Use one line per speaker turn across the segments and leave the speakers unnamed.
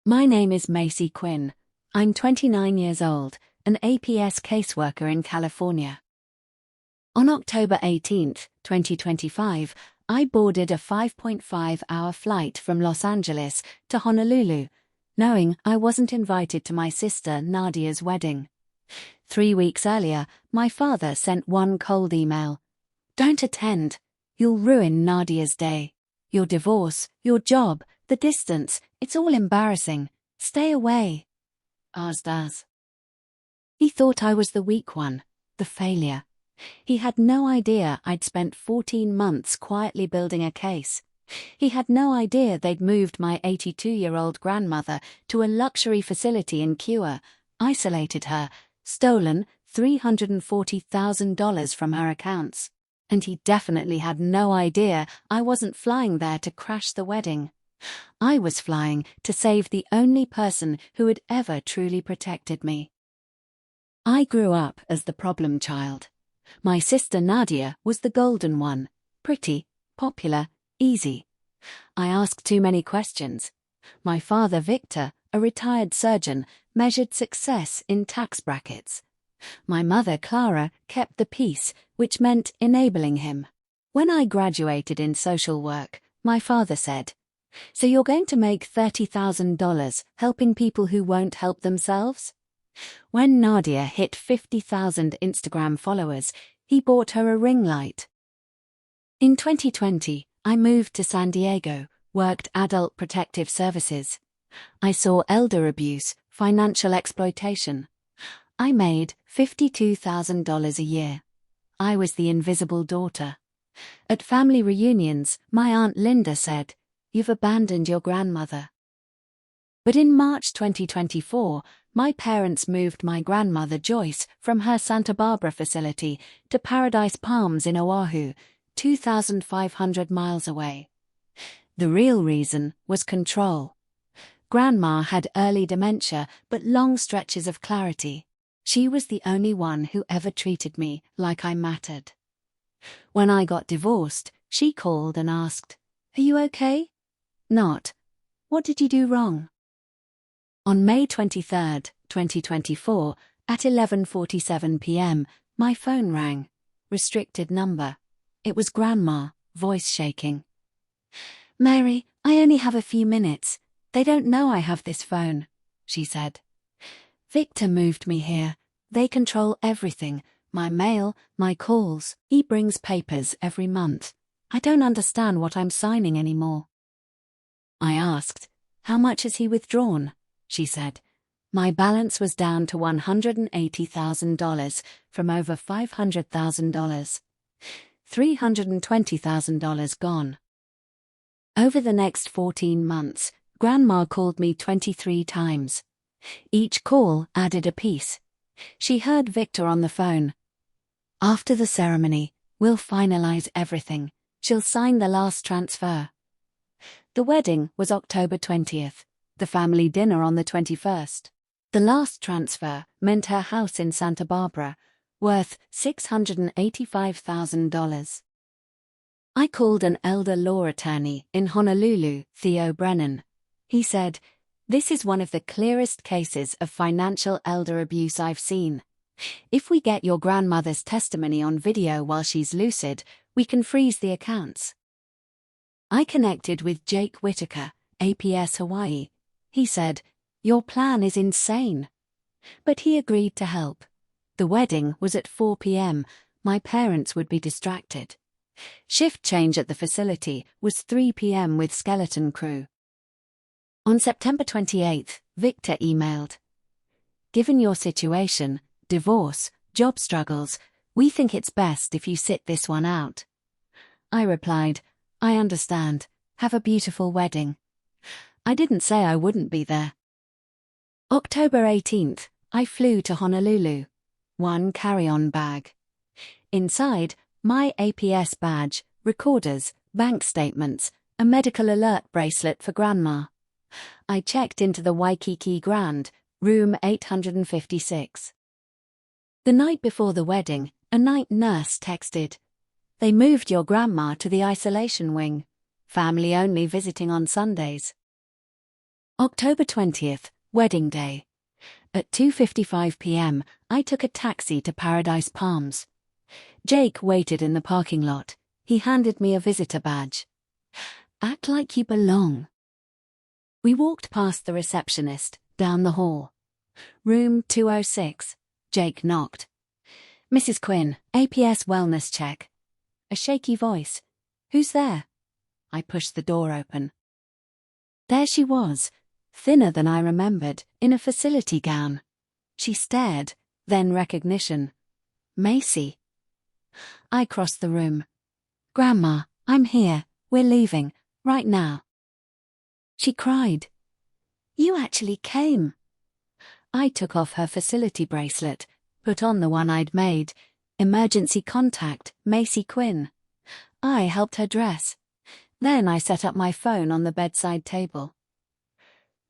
My name is Macy Quinn. I'm 29 years old, an APS caseworker in California. On October 18, 2025, I boarded a 5.5-hour flight from Los Angeles to Honolulu, knowing I wasn't invited to my sister Nadia's wedding. 3 weeks earlier, my father sent one cold email. "Don't attend. You'll ruin Nadia's day. Your divorce, your job, the distance, it's all embarrassing. Stay away." Ours does. He thought I was the weak one, the failure. He had no idea I'd spent 14 months quietly building a case. He had no idea they'd moved my 82-year-old grandmother to a luxury facility in Kua, isolated her, stolen $340,000 from her accounts. And he definitely had no idea I wasn't flying there to crash the wedding. I was flying to save the only person who had ever truly protected me. I grew up as the problem child. My sister Nadia was the golden one, pretty, popular, easy. I asked too many questions. My father Victor, a retired surgeon, measured success in tax brackets. My mother Clara kept the peace, which meant enabling him. When I graduated in social work, my father said, "So you're going to make $30,000 helping people who won't help themselves?" When Nadia hit 50,000 Instagram followers, he bought her a ring light. In 2020, I moved to San Diego, worked adult protective services. I saw elder abuse, financial exploitation. I made $52,000 a year. I was the invisible daughter. At family reunions, my Aunt Linda said, "You've abandoned your grandmother." But in March 2024, my parents moved my grandmother Joyce from her Santa Barbara facility to Paradise Palms in Oahu, 2,500 miles away. The real reason was control. Grandma had early dementia but long stretches of clarity. She was the only one who ever treated me like I mattered. When I got divorced, she called and asked, "Are you okay?" Not, "What did you do wrong?" On May 23, 2024, at 11:47 p.m., my phone rang. Restricted number. It was Grandma, voice shaking. "Mary, I only have a few minutes. They don't know I have this phone," she said. "Victor moved me here. They control everything, my mail, my calls. He brings papers every month. I don't understand what I'm signing anymore." I asked, "How much has he withdrawn?" She said, "My balance was down to $180,000 from over $500,000. $320,000 gone." Over the next 14 months, Grandma called me 23 times. Each call added a piece. She heard Victor on the phone. "After the ceremony, we'll finalize everything. She'll sign the last transfer." The wedding was October 20th, the family dinner on the 21st. The last transfer meant her house in Santa Barbara, worth $685,000. I called an elder law attorney in Honolulu, Theo Brennan. He said, "This is one of the clearest cases of financial elder abuse I've seen. If we get your grandmother's testimony on video while she's lucid, we can freeze the accounts." I connected with Jake Whitaker, APS Hawaii. He said, "Your plan is insane." But he agreed to help. The wedding was at 4 p.m. My parents would be distracted. Shift change at the facility was 3 p.m. with skeleton crew. On September 28, Victor emailed, "Given your situation, divorce, job struggles, we think it's best if you sit this one out." I replied, "I understand. Have a beautiful wedding." I didn't say I wouldn't be there. October 18th, I flew to Honolulu. One carry-on bag. Inside, my APS badge, recorders, bank statements, a medical alert bracelet for Grandma. I checked into the Waikiki Grand, room 856. The night before the wedding, a night nurse texted, "They moved your grandma to the isolation wing. Family only visiting on Sundays." October 20th, wedding day. At 2:55 p.m., I took a taxi to Paradise Palms. Jake waited in the parking lot. He handed me a visitor badge. Act like you belong. We walked past the receptionist, down the hall. Room 206. Jake knocked. Mrs. Quinn, APS wellness check. A shaky voice. Who's there? I pushed the door open. There she was, thinner than I remembered, in a facility gown. She stared, then recognition. Macy. I crossed the room. Grandma, I'm here. We're leaving, right now. She cried. You actually came. I took off her facility bracelet, put on the one I'd made. Emergency contact, Macy Quinn. I helped her dress. Then I set up my phone on the bedside table.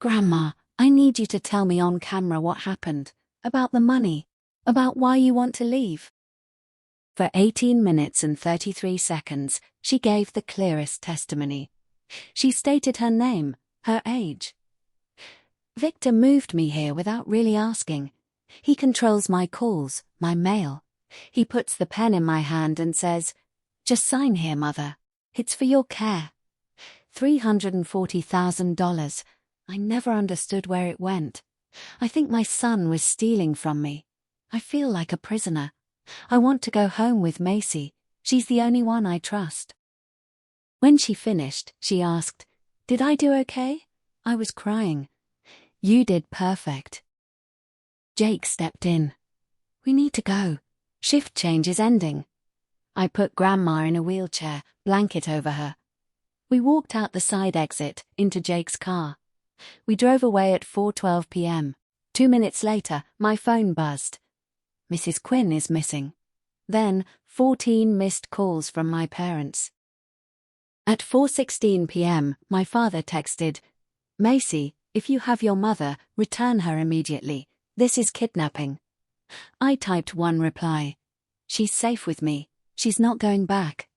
Grandma, I need you to tell me on camera what happened. About the money. About why you want to leave. For 18 minutes and 33 seconds, she gave the clearest testimony. She stated her name, her age. Victor moved me here without really asking. He controls my calls, my mail. He puts the pen in my hand and says, just sign here, Mother. It's for your care. $340,000. I never understood where it went. I think my son was stealing from me. I feel like a prisoner. I want to go home with Macy. She's the only one I trust. When she finished, she asked, Did I do okay? I was crying. You did perfect. Jake stepped in. We need to go. Shift change is ending. I put Grandma in a wheelchair, blanket over her. We walked out the side exit, into Jake's car. We drove away at 4:12 p.m. 2 minutes later, my phone buzzed. Mrs. Quinn is missing. Then, 14 missed calls from my parents. At 4:16 p.m., my father texted, Macy, if you have your mother, return her immediately. This is kidnapping. I typed one reply. She's safe with me. She's not going back.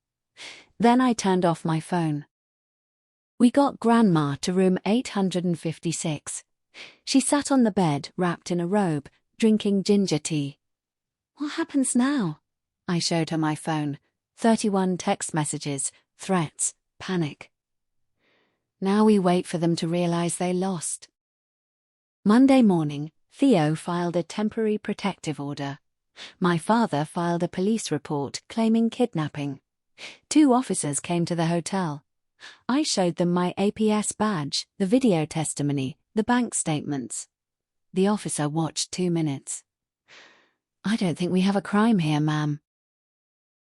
Then I turned off my phone. We got Grandma to room 856. She sat on the bed, wrapped in a robe, drinking ginger tea. What happens now? I showed her my phone. 31 text messages, threats, panic. Now we wait for them to realize they lost. Monday morning, Theo filed a temporary protective order. My father filed a police report claiming kidnapping. 2 officers came to the hotel. I showed them my APS badge, the video testimony, the bank statements. The officer watched 2 minutes. I don't think we have a crime here, ma'am.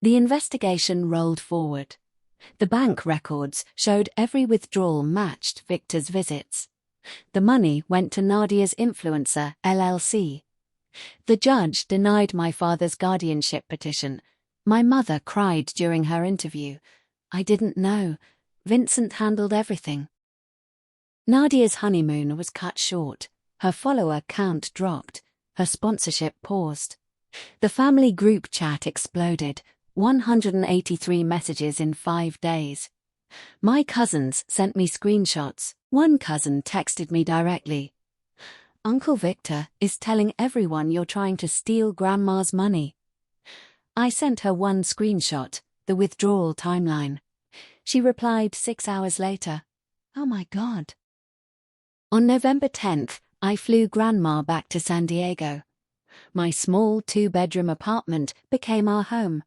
The investigation rolled forward. The bank records showed every withdrawal matched Victor's visits. The money went to Nadia's influencer, LLC. The judge denied my father's guardianship petition. My mother cried during her interview. I didn't know. Vincent handled everything. Nadia's honeymoon was cut short. Her follower count dropped. Her sponsorship paused. The family group chat exploded. 183 messages in 5 days. My cousins sent me screenshots. One cousin texted me directly. Uncle Victor is telling everyone you're trying to steal Grandma's money. I sent her one screenshot, the withdrawal timeline. She replied 6 hours later. Oh my God. On November 10th, I flew Grandma back to San Diego. My small 2-bedroom apartment became our home.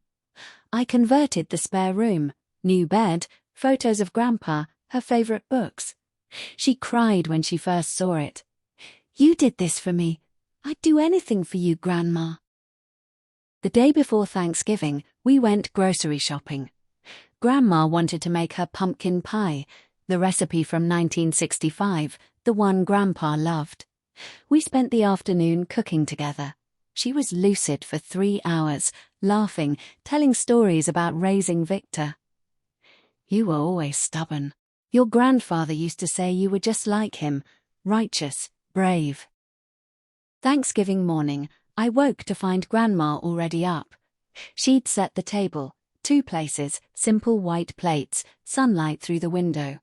I converted the spare room, new bed, photos of Grandpa, her favorite books. She cried when she first saw it. You did this for me. I'd do anything for you, Grandma. The day before Thanksgiving, we went grocery shopping. Grandma wanted to make her pumpkin pie, the recipe from 1965, the one Grandpa loved. We spent the afternoon cooking together. She was lucid for 3 hours, laughing, telling stories about raising Victor. You were always stubborn. Your grandfather used to say you were just like him, righteous, brave. Thanksgiving morning, I woke to find Grandma already up. She'd set the table, 2 places, simple white plates, sunlight through the window.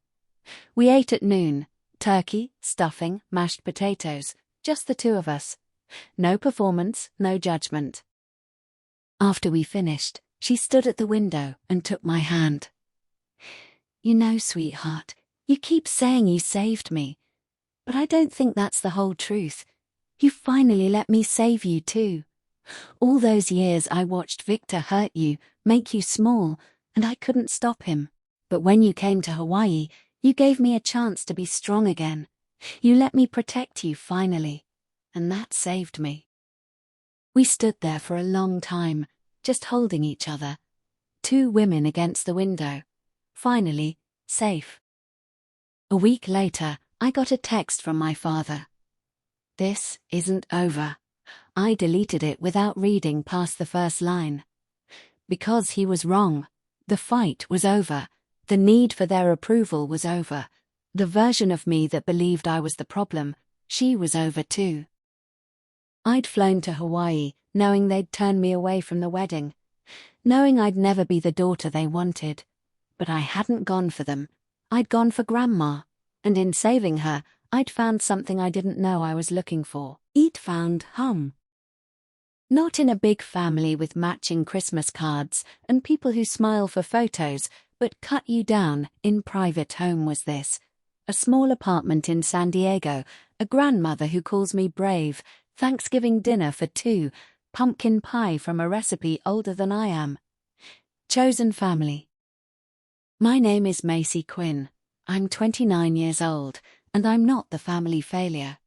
We ate at noon. Turkey, stuffing, mashed potatoes, just the two of us. No performance, no judgment. After we finished, she stood at the window and took my hand. "You know, sweetheart, you keep saying you saved me. But I don't think that's the whole truth. You finally let me save you too. All those years I watched Victor hurt you, make you small, and I couldn't stop him. But when you came to Hawaii, you gave me a chance to be strong again. You let me protect you finally, and that saved me." We stood there for a long time, just holding each other. Two women against the window. Finally, safe. A week later, I got a text from my father. "This isn't over." I deleted it without reading past the first line. Because he was wrong. The fight was over. The need for their approval was over. The version of me that believed I was the problem, she was over too. I'd flown to Hawaii, knowing they'd turn me away from the wedding, knowing I'd never be the daughter they wanted. But I hadn't gone for them. I'd gone for Grandma. And in saving her, I'd found something I didn't know I was looking for. I'd found home. Not in a big family with matching Christmas cards and people who smile for photos, but cut you down in private home was this. A small apartment in San Diego, a grandmother who calls me brave, Thanksgiving dinner for two, pumpkin pie from a recipe older than I am. Chosen family. My name is Macy Quinn. I'm 29 years old, and I'm not the family failure.